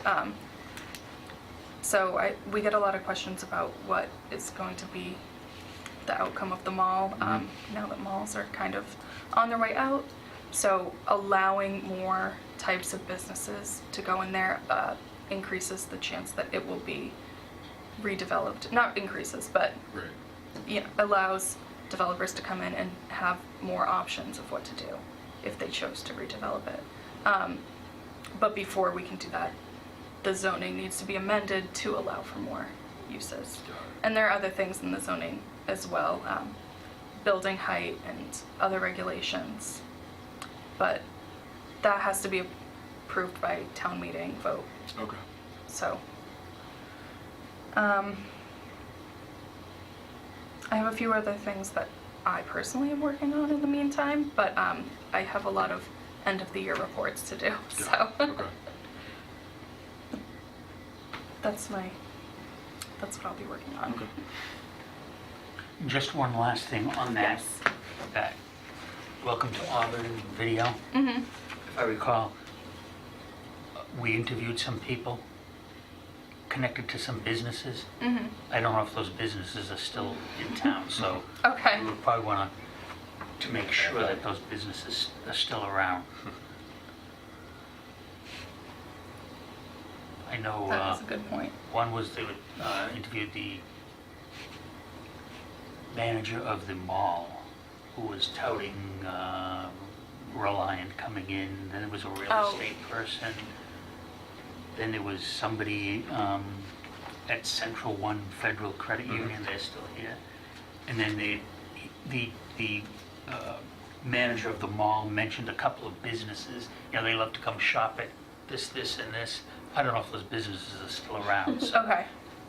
So we get a lot of questions about what is going to be the outcome of the mall, now that malls are kind of on their way out. So allowing more types of businesses to go in there increases the chance that it will be redeveloped. Not increases, but Right. allows developers to come in and have more options of what to do if they chose to redevelop it. But before we can do that, the zoning needs to be amended to allow for more uses. Got it. And there are other things in the zoning as well, building height and other regulations. But that has to be approved by town meeting vote, Okay. so. I have a few other things that I personally am working on in the meantime, but I have a lot of end of the year reports to do, so. Okay. That's what I'll be working on. Okay. Just one last thing on that. Yes. That Welcome to Auburn video. Mm-hmm. If I recall, we interviewed some people connected to some businesses. Mm-hmm. I don't know if those businesses are still in town, so Okay. we would probably want to make sure that those businesses are still around. I know That is a good point. one was they would interviewed the manager of the mall who was touting Reliant coming in. Then there was a real Oh. estate person. Then there was somebody at Central One Federal Credit Union. They're still here. And then the manager of the mall mentioned a couple of businesses. You know, they love to come shop at this, and this. I don't know if those businesses are still around. So Okay.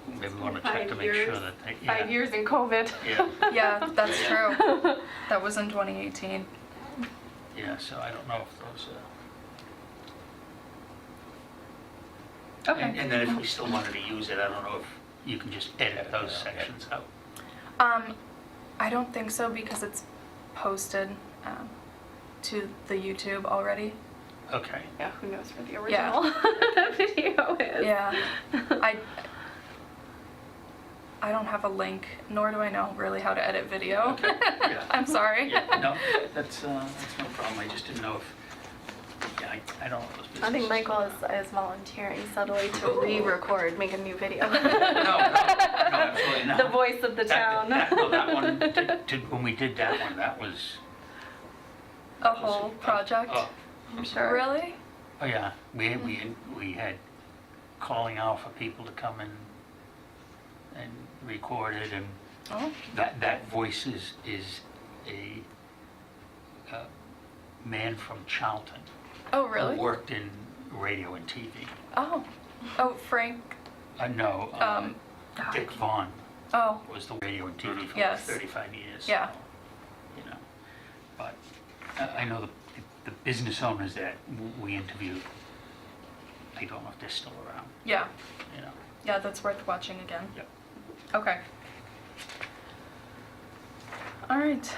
maybe we want to check to make sure that they. 5 years in COVID. Yeah. Yeah, that's true. That was in 2018. Yeah, so I don't know if those. Okay. And then if we still wanted to use it, I don't know if you can just edit those sections out. I don't think so because it's posted to the YouTube already. Okay. Yeah, who knows where the Yeah. original video is. Yeah. I don't have a link, nor do I know really how to edit video. Okay, yeah. I'm sorry. Yeah, no, that's no problem. I just didn't know if, yeah, I don't know those businesses. I think Michael is volunteering subtly to re-record, make a new video. No, absolutely not. The voice of the town. That one, when we did that one, that was. A whole project? Oh, I'm sure. Really? oh, yeah, we had calling out for people to come and record it, and Oh. that voice is a man from Charlton. Oh, really? Who worked in radio and TV. Oh. Oh, Frank. No, Dick Vaughn Oh. was the radio and TV for Yes. 35 years. Yeah. so, you know, but I know the business owners that we interviewed, I don't know if they're still around, Yeah. you know. Yeah, that's worth watching again. Yep. Okay. All right.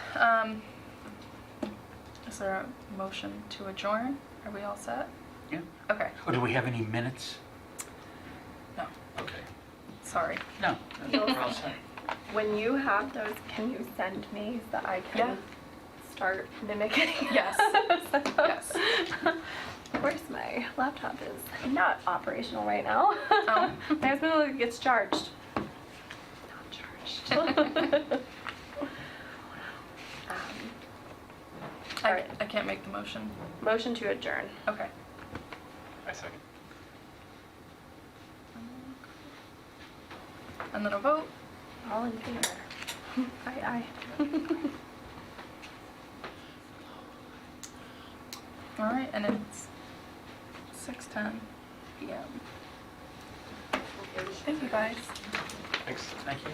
Is there a motion to adjourn? Are we all set? Yeah. Okay. Or do we have any minutes? No. Okay. Sorry. No, we're all set. When you have those, can you send me so that I can Yeah. start mimicking? Yes. Yes. Of course, my laptop is not operational right now. Oh. My husband gets charged. Not charged. Alright. I can't make the motion. Motion to adjourn. Okay. I second. And then a vote. All in favor? Aye, aye. All right, and it's 6:10 p.m. Thank you, guys. Thanks. Thank you.